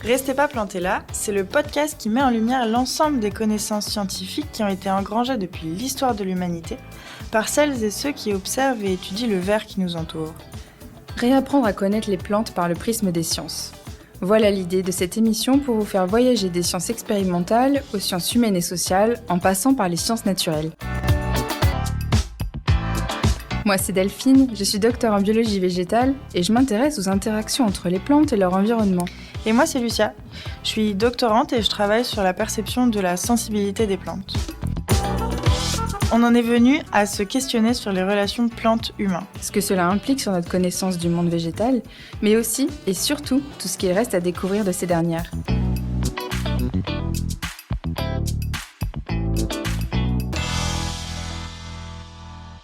Restez pas plantés là, c'est le podcast qui met en lumière l'ensemble des connaissances scientifiques qui ont été engrangées depuis l'histoire de l'humanité par celles et ceux qui observent et étudient le verre qui nous entoure. Réapprendre à connaître les plantes par le prisme des sciences. Voilà l'idée de cette émission pour vous faire voyager des sciences expérimentales aux sciences humaines et sociales en passant par les sciences naturelles. Moi, c'est Delphine, je suis docteur en biologie végétale et je m'intéresse aux interactions entre les plantes et leur environnement. Et moi, c'est Lucia. Je suis doctorante et je travaille sur la perception de la sensibilité des plantes. On en est venu à se questionner sur les relations plantes-humains. Ce que cela implique sur notre connaissance du monde végétal, mais aussi et surtout tout ce qu'il reste à découvrir de ces dernières.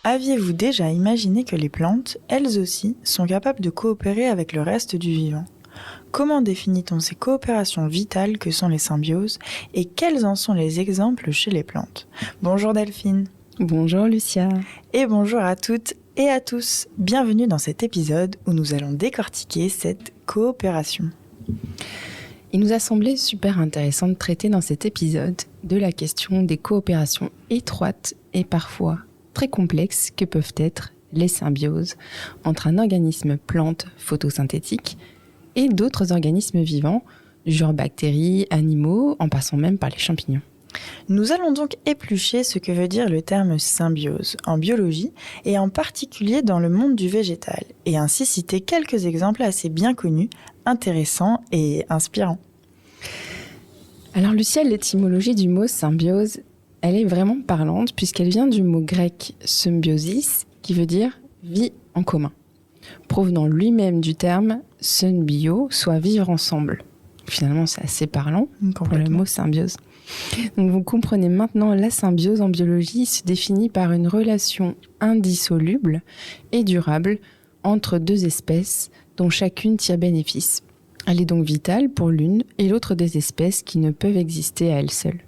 Aviez-vous déjà imaginé que les plantes, elles aussi, sont capables de coopérer avec le reste du vivant ? Comment définit-on ces coopérations vitales que sont les symbioses et quels en sont les exemples chez les plantes ? Bonjour Delphine. Bonjour Lucia. Et bonjour à toutes et à tous. Bienvenue dans cet épisode où nous allons décortiquer cette coopération. Il nous a semblé super intéressant de traiter dans cet épisode de la question des coopérations étroites et parfois très complexes que peuvent être les symbioses entre un organisme plante photosynthétique et d'autres organismes vivants, genre bactéries, animaux, en passant même par les champignons. Nous allons donc éplucher ce que veut dire le terme symbiose en biologie et en particulier dans le monde du végétal, et ainsi citer quelques exemples assez bien connus, intéressants et inspirants. Alors Lucia, l'étymologie du mot symbiose, elle est vraiment parlante puisqu'elle vient du mot grec symbiosis qui veut dire vie en commun, provenant lui-même du terme synbio, soit vivre ensemble. Finalement, c'est assez parlant pour le mot symbiose. Donc vous comprenez maintenant, la symbiose en biologie se définit par une relation indissoluble et durable entre deux espèces dont chacune tire bénéfice. Elle est donc vitale pour l'une et l'autre des espèces qui ne peuvent exister à elles seules.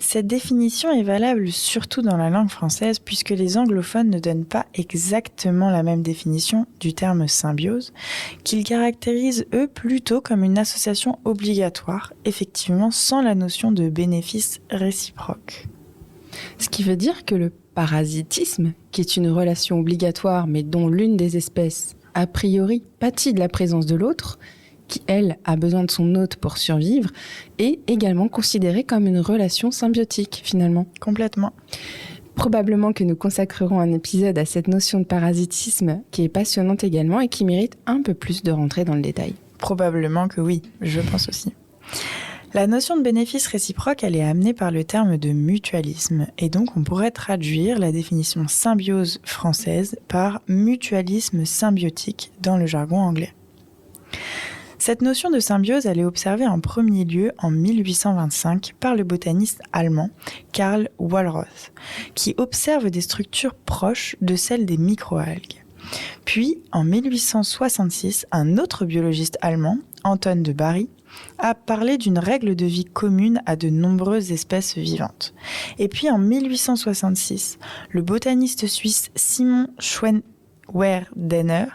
Cette définition est valable surtout dans la langue française puisque les anglophones ne donnent pas exactement la même définition du terme symbiose, qu'ils caractérisent eux plutôt comme une association obligatoire, effectivement sans la notion de bénéfice réciproque. Ce qui veut dire que le parasitisme, qui est une relation obligatoire mais dont l'une des espèces a priori pâtit de la présence de l'autre, qui, elle, a besoin de son hôte pour survivre, est également considérée comme une relation symbiotique, finalement. Complètement. Probablement que nous consacrerons un épisode à cette notion de parasitisme qui est passionnante également et qui mérite un peu plus de rentrer dans le détail. Probablement que oui, je pense aussi. La notion de bénéfice réciproque, elle est amenée par le terme de mutualisme, et donc on pourrait traduire la définition symbiose française par mutualisme symbiotique dans le jargon anglais. Cette notion de symbiose, elle est observée en premier lieu en 1825 par le botaniste allemand Karl Walroth, qui observe des structures proches de celles des microalgues. Puis, en 1866, un autre biologiste allemand, Anton de Bary, a parlé d'une règle de vie commune à de nombreuses espèces vivantes. Et puis, en 1866, le botaniste suisse Simon Schweinwerdener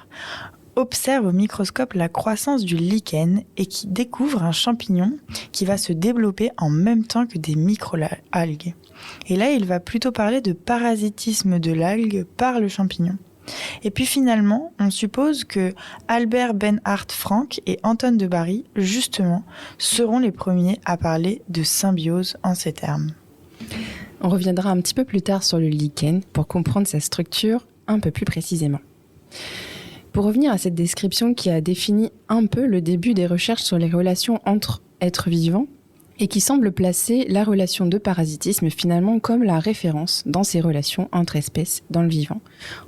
observe au microscope la croissance du lichen et qui découvre un champignon qui va se développer en même temps que des microalgues. Et là, il va plutôt parler de parasitisme de l'algue par le champignon. Et puis finalement, on suppose que Albert Benhart Frank et Anton de Bary, justement, seront les premiers à parler de symbiose en ces termes. On reviendra un petit peu plus tard sur le lichen pour comprendre sa structure un peu plus précisément. Pour revenir à cette description qui a défini un peu le début des recherches sur les relations entre êtres vivants et qui semble placer la relation de parasitisme finalement comme la référence dans ces relations entre espèces dans le vivant,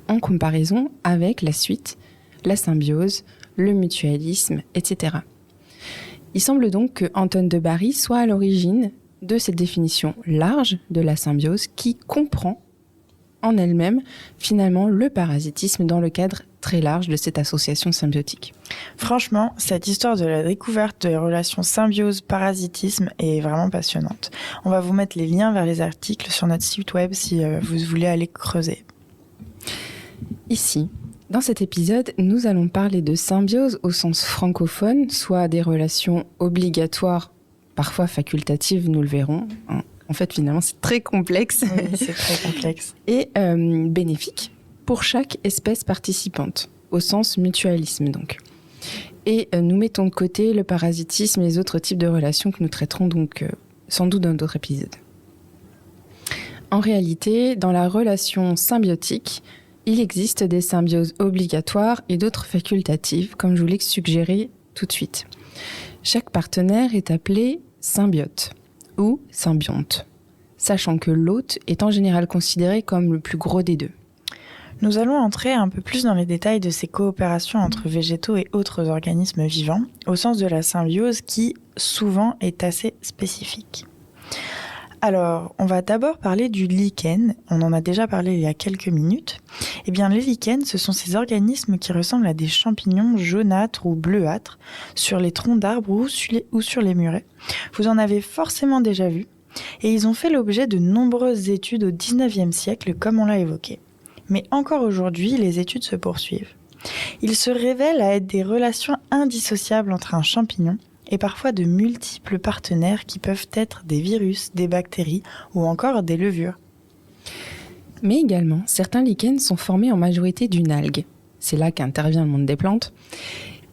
en comparaison avec la suite, la symbiose, le mutualisme, etc. Il semble donc que Anton de Bary soit à l'origine de cette définition large de la symbiose qui comprend en elle-même finalement le parasitisme dans le cadre très large de cette association symbiotique. Franchement, cette histoire de la découverte des relations symbiose-parasitisme est vraiment passionnante. On va vous mettre les liens vers les articles sur notre site web si vous voulez aller creuser. Ici, Dans cet épisode, nous allons parler de symbiose au sens francophone, soit des relations obligatoires, parfois facultatives, nous le verrons. En fait, finalement, c'est très complexe. Oui, c'est très complexe. Et bénéfiques pour chaque espèce participante, au sens mutualisme donc. Et nous mettons de côté le parasitisme et les autres types de relations que nous traiterons donc sans doute dans d'autres épisodes. En réalité, dans la relation symbiotique, il existe des symbioses obligatoires et d'autres facultatives, comme je vous l'ai suggéré tout de suite. Chaque partenaire est appelé symbiote ou symbionte, sachant que l'hôte est en général considéré comme le plus gros des deux. Nous allons entrer un peu plus dans les détails de ces coopérations entre végétaux et autres organismes vivants, au sens de la symbiose qui, souvent, est assez spécifique. Alors, on va d'abord parler du lichen. On en a déjà parlé il y a quelques minutes. Eh bien, les lichens, ce sont ces organismes qui ressemblent à des champignons jaunâtres ou bleuâtres sur les troncs d'arbres ou sur les murets. Vous en avez forcément déjà vu. Et ils ont fait l'objet de nombreuses études au XIXe siècle, comme on l'a évoqué. Mais encore aujourd'hui, les études se poursuivent. Ils se révèlent à être des relations indissociables entre un champignon et parfois de multiples partenaires qui peuvent être des virus, des bactéries ou encore des levures. Mais également, certains lichens sont formés en majorité d'une algue, c'est là qu'intervient le monde des plantes,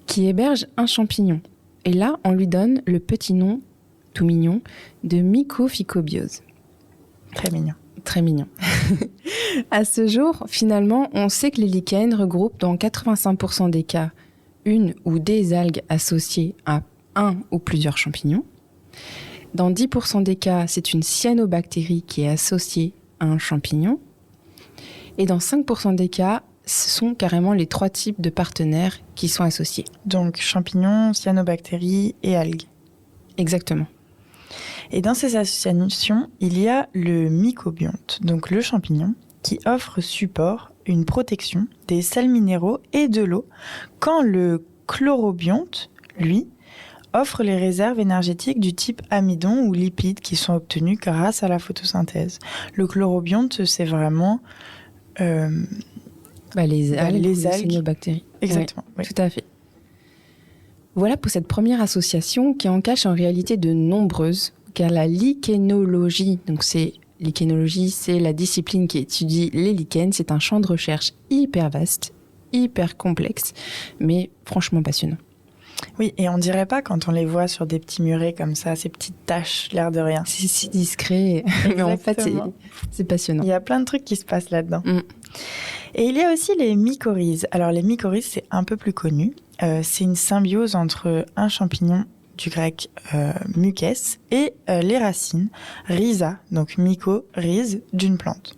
qui héberge un champignon. Et là, on lui donne le petit nom, tout mignon, de mycophycobiose. Très mignon. Très mignon. À ce jour, finalement, on sait que les lichens regroupent dans 85% des cas une ou des algues associées à un ou plusieurs champignons. Dans 10% des cas, c'est une cyanobactérie qui est associée à un champignon. Et dans 5% des cas, ce sont carrément les 3 types de partenaires qui sont associés. Donc champignons, cyanobactéries et algues. Exactement. Et dans ces associations, il y a le mycobionte, donc le champignon, qui offre support, une protection, des sels minéraux et de l'eau, quand le chlorobionte, lui, offre les réserves énergétiques du type amidon ou lipides qui sont obtenus grâce à la photosynthèse. Le chlorobionte, c'est vraiment... les algues, les cyanobactéries. Exactement. Oui. Tout à fait. Voilà pour cette première association qui en cache en réalité de nombreuses, car la lichénologie, Lichénologie, c'est la discipline qui étudie les lichens. C'est un champ de recherche hyper vaste, hyper complexe, mais franchement passionnant. Oui, et on dirait pas quand on les voit sur des petits murets comme ça, ces petites taches, l'air de rien. C'est si discret, mais en fait, c'est passionnant. Il y a plein de trucs qui se passent là-dedans. Et il y a aussi les mycorhizes. Alors les mycorhizes, c'est un peu plus connu. C'est une symbiose entre un champignon du grec mukes et les racines, rhiza, donc mycorhize d'une plante,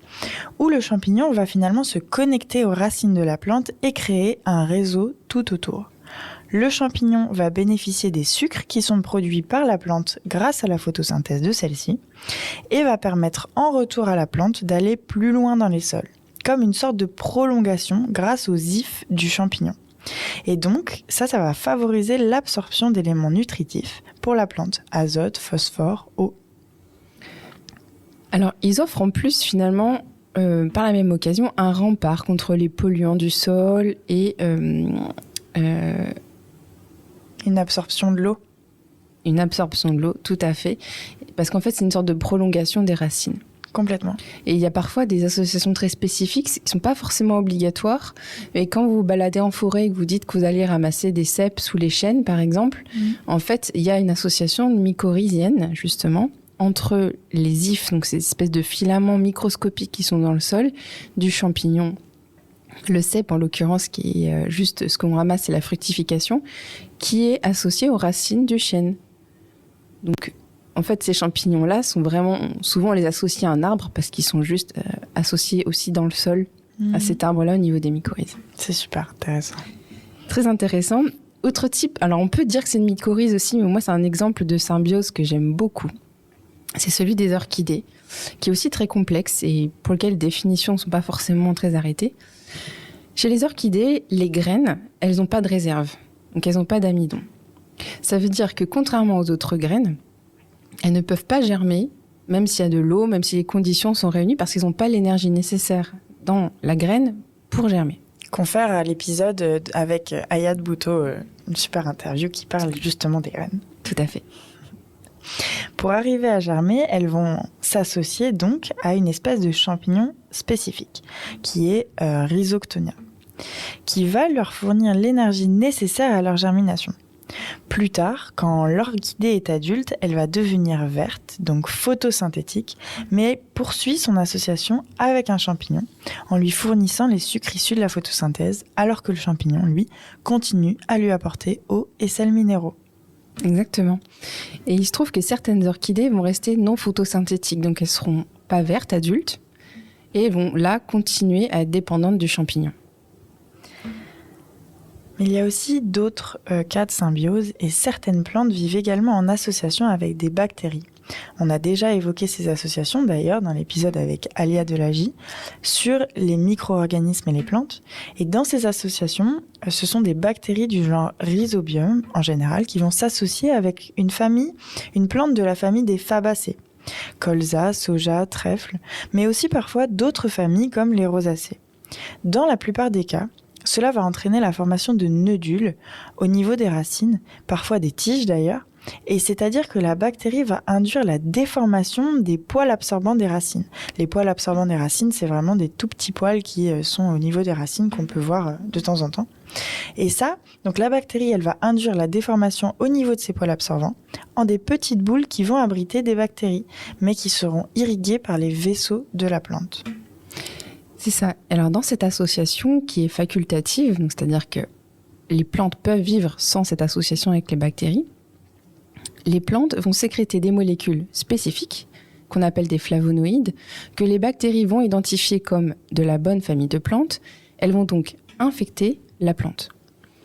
où le champignon va finalement se connecter aux racines de la plante et créer un réseau tout autour. Le champignon va bénéficier des sucres qui sont produits par la plante grâce à la photosynthèse de celle-ci et va permettre en retour à la plante d'aller plus loin dans les sols, comme une sorte de prolongation grâce aux ifs du champignon. Et donc, ça va favoriser l'absorption d'éléments nutritifs pour la plante, azote, phosphore, eau. Alors, ils offrent en plus finalement, par la même occasion, un rempart contre les polluants du sol et... Une absorption de l'eau. Une absorption de l'eau, tout à fait. Parce qu'en fait, c'est une sorte de prolongation des racines. Complètement. Et il y a parfois des associations très spécifiques qui ne sont pas forcément obligatoires. Mais quand vous vous baladez en forêt et que vous dites que vous allez ramasser des cèpes sous les chênes, par exemple, en fait, il y a une association mycorhizienne, justement, entre les ifs, donc ces espèces de filaments microscopiques qui sont dans le sol, du champignon. Le cèpe, en l'occurrence, qui est juste ce qu'on ramasse, c'est la fructification, qui est associé aux racines du chêne. Donc, en fait, ces champignons-là sont vraiment... Souvent, on les associe à un arbre parce qu'ils sont juste associés aussi dans le sol à cet arbre-là au niveau des mycorhizes. C'est super intéressant. Très intéressant. Autre type, alors on peut dire que c'est une mycorhize aussi, mais moi, c'est un exemple de symbiose que j'aime beaucoup. C'est celui des orchidées, qui est aussi très complexe et pour lequel les définitions ne sont pas forcément très arrêtées. Chez les orchidées, les graines, elles n'ont pas de réserve, donc elles n'ont pas d'amidon. Ça veut dire que contrairement aux autres graines, elles ne peuvent pas germer, même s'il y a de l'eau, même si les conditions sont réunies, parce qu'ils n'ont pas l'énergie nécessaire dans la graine pour germer. confère à l'épisode avec Ayad Bouto, une super interview qui parle justement des graines. Tout à fait. Pour arriver à germer, elles vont s'associer donc à une espèce de champignon spécifique, qui est Rhizoctonia, qui va leur fournir l'énergie nécessaire à leur germination. Plus tard, quand l'orchidée est adulte, elle va devenir verte, donc photosynthétique, mais elle poursuit son association avec un champignon en lui fournissant les sucres issus de la photosynthèse, alors que le champignon, lui, continue à lui apporter eau et sels minéraux. Exactement. Et il se trouve que certaines orchidées vont rester non photosynthétiques, donc elles ne seront pas vertes adultes, et vont là continuer à être dépendantes du champignon. Mais il y a aussi d'autres cas de symbiose et certaines plantes vivent également en association avec des bactéries. On a déjà évoqué ces associations d'ailleurs dans l'épisode avec Alia Delagi sur les micro-organismes et les plantes. Et dans ces associations, ce sont des bactéries du genre Rhizobium en général qui vont s'associer avec une plante de la famille des Fabacées. Colza, soja, trèfle, mais aussi parfois d'autres familles comme les rosacées. Dans la plupart des cas, cela va entraîner la formation de nodules au niveau des racines, parfois des tiges d'ailleurs, et c'est-à-dire que la bactérie va induire la déformation des poils absorbants des racines. Les poils absorbants des racines, c'est vraiment des tout petits poils qui sont au niveau des racines qu'on peut voir de temps en temps. Et ça, donc la bactérie, elle va induire la déformation au niveau de ces poils absorbants en des petites boules qui vont abriter des bactéries, mais qui seront irriguées par les vaisseaux de la plante. C'est ça. Alors dans cette association qui est facultative, donc c'est-à-dire que les plantes peuvent vivre sans cette association avec les bactéries, les plantes vont sécréter des molécules spécifiques qu'on appelle des flavonoïdes, que les bactéries vont identifier comme de la bonne famille de plantes. Elles vont donc infecter la plante.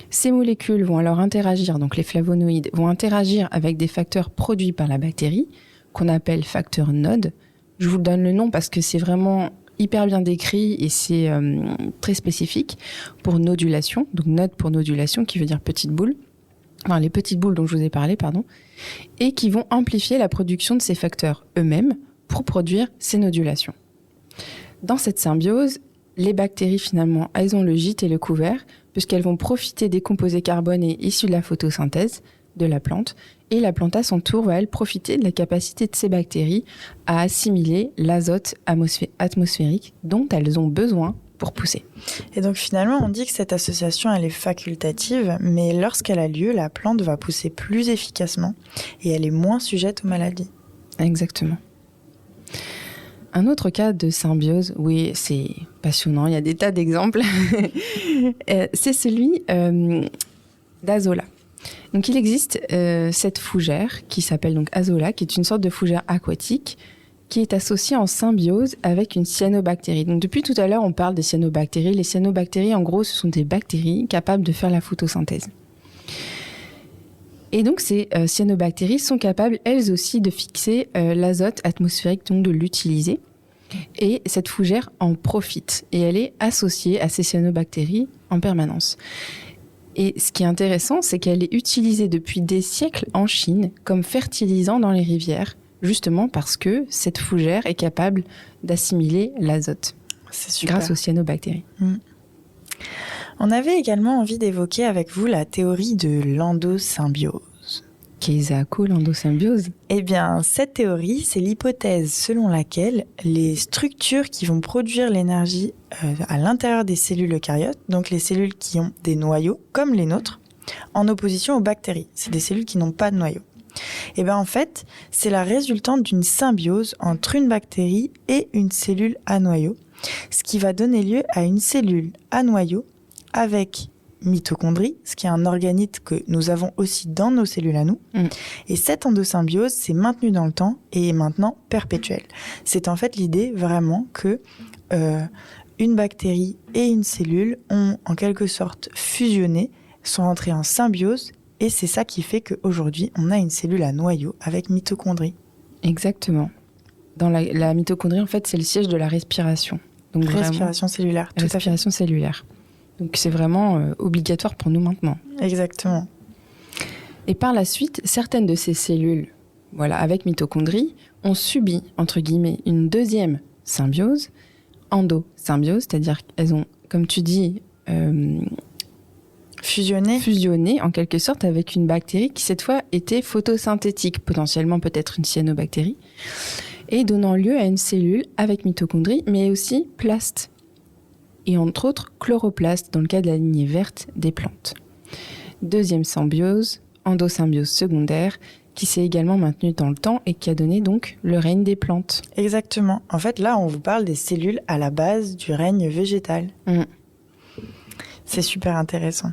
Ces molécules vont alors interagir, donc les flavonoïdes vont interagir avec des facteurs produits par la bactérie, qu'on appelle facteurs NOD. Je vous donne le nom parce que c'est vraiment hyper bien décrit et c'est très spécifique pour nodulation, donc NOD pour nodulation qui veut dire petite boule, enfin les petites boules dont je vous ai parlé, pardon, et qui vont amplifier la production de ces facteurs eux-mêmes pour produire ces nodulations. Dans cette symbiose, les bactéries finalement, elles ont le gîte et le couvert puisqu'elles vont profiter des composés carbonés issus de la photosynthèse de la plante, et la plante à son tour va elle profiter de la capacité de ces bactéries à assimiler l'azote atmosphérique dont elles ont besoin pour pousser. Et donc finalement, on dit que cette association, elle est facultative, mais lorsqu'elle a lieu, la plante va pousser plus efficacement et elle est moins sujette aux maladies. Exactement. Un autre cas de symbiose, oui, c'est passionnant, il y a des tas d'exemples, c'est celui d'Azolla. Donc il existe cette fougère qui s'appelle donc Azolla, qui est une sorte de fougère aquatique qui est associée en symbiose avec une cyanobactérie. Donc depuis tout à l'heure, on parle des cyanobactéries. Les cyanobactéries, en gros, ce sont des bactéries capables de faire la photosynthèse. Et donc ces cyanobactéries sont capables, elles aussi, de fixer l'azote atmosphérique, donc de l'utiliser. Et cette fougère en profite. Et elle est associée à ces cyanobactéries en permanence. Et ce qui est intéressant, c'est qu'elle est utilisée depuis des siècles en Chine comme fertilisant dans les rivières, justement parce que cette fougère est capable d'assimiler l'azote grâce aux cyanobactéries. On avait également envie d'évoquer avec vous la théorie de l'endosymbiose. Qu'est-ce que l'endosymbiose ? Eh bien, cette théorie, c'est l'hypothèse selon laquelle les structures qui vont produire l'énergie à l'intérieur des cellules eucaryotes, donc les cellules qui ont des noyaux, comme les nôtres, en opposition aux bactéries. C'est des cellules qui n'ont pas de noyau. Et bien en fait, c'est la résultante d'une symbiose entre une bactérie et une cellule à noyau, ce qui va donner lieu à une cellule à noyau avec mitochondrie, ce qui est un organite que nous avons aussi dans nos cellules à nous. Et cette endosymbiose s'est maintenue dans le temps et est maintenant perpétuelle. C'est en fait l'idée vraiment que une bactérie et une cellule ont en quelque sorte fusionné, sont entrées en symbiose, et c'est ça qui fait qu'aujourd'hui, on a une cellule à noyau avec mitochondrie. Exactement. Dans la mitochondrie, en fait, c'est le siège de la respiration. Donc respiration cellulaire, tout à fait. Respiration cellulaire. Donc c'est vraiment obligatoire pour nous maintenant. Exactement. Et par la suite, certaines de ces cellules, avec mitochondrie, ont subi, entre guillemets, une deuxième symbiose, endosymbiose, c'est-à-dire qu'elles ont, comme tu dis, fusionner en quelque sorte avec une bactérie qui cette fois était photosynthétique, potentiellement peut-être une cyanobactérie, et donnant lieu à une cellule avec mitochondries, mais aussi plaste, et entre autres chloroplaste dans le cas de la lignée verte des plantes. Deuxième symbiose, endosymbiose secondaire, qui s'est également maintenue dans le temps et qui a donné donc le règne des plantes. Exactement. En fait, là, on vous parle des cellules à la base du règne végétal. C'est super intéressant.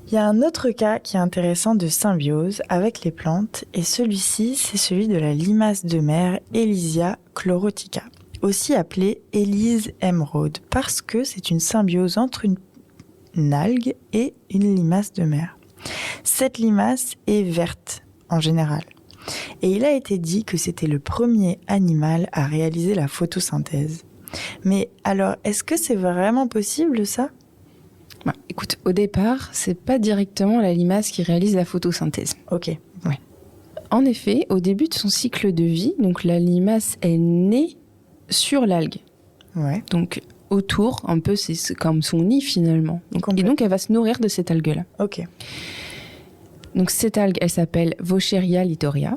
Il y a un autre cas qui est intéressant de symbiose avec les plantes, et celui-ci, c'est celui de la limace de mer Elysia chlorotica, aussi appelée Élise émeraude, parce que c'est une symbiose entre une algue et une limace de mer. Cette limace est verte en général, et il a été dit que c'était le premier animal à réaliser la photosynthèse. Mais alors, est-ce que c'est vraiment possible ça ? Écoute, au départ, c'est pas directement la limace qui réalise la photosynthèse. Ok. Ouais. En effet, au début de son cycle de vie, donc la limace est née sur l'algue. Ouais. Donc autour, un peu, c'est comme son nid finalement. Et donc elle va se nourrir de cette algue-là. Ok. Donc cette algue, elle s'appelle Vaucheria litoria.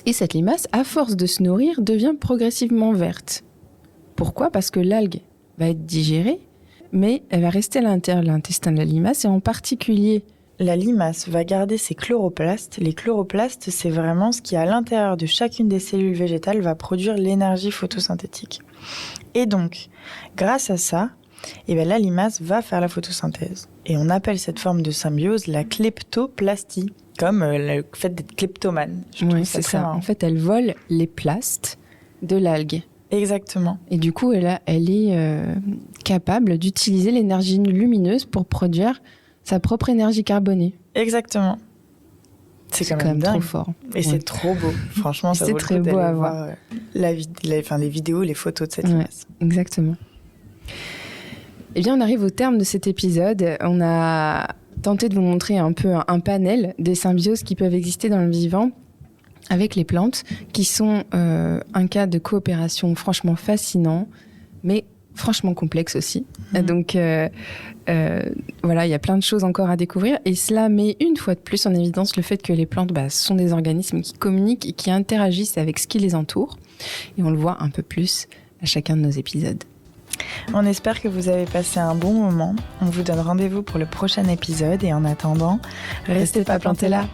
Et cette limace, à force de se nourrir, devient progressivement verte. Pourquoi ? Parce que l'algue va être digérée, mais elle va rester à l'intérieur de l'intestin de la limace, et en particulier... La limace va garder ses chloroplastes. Les chloroplastes, c'est vraiment ce qui, à l'intérieur de chacune des cellules végétales, va produire l'énergie photosyntétique. Et donc, grâce à ça, la limace va faire la photosynthèse. Et on appelle cette forme de symbiose la kleptoplastie, comme le fait d'être kleptomane. Oui, c'est ça. Marrant. En fait, elle vole les plastes de l'algue. Exactement. Et du coup, elle est capable d'utiliser l'énergie lumineuse pour produire sa propre énergie carbonée. Exactement. C'est quand même trop fort. Et c'est trop beau. Franchement, ça vaut le coup d'aller voir les vidéos, les photos de cette limace. Exactement. Eh bien, on arrive au terme de cet épisode. On a tenté de vous montrer un peu un panel des symbioses qui peuvent exister dans le vivant avec les plantes, qui sont un cas de coopération franchement fascinant, mais franchement complexe aussi. Donc voilà, il y a plein de choses encore à découvrir, et cela met une fois de plus en évidence le fait que les plantes sont des organismes qui communiquent et qui interagissent avec ce qui les entoure, et on le voit un peu plus à chacun de nos épisodes. On espère que vous avez passé un bon moment. On vous donne rendez-vous pour le prochain épisode, et en attendant, restez pas plantés là.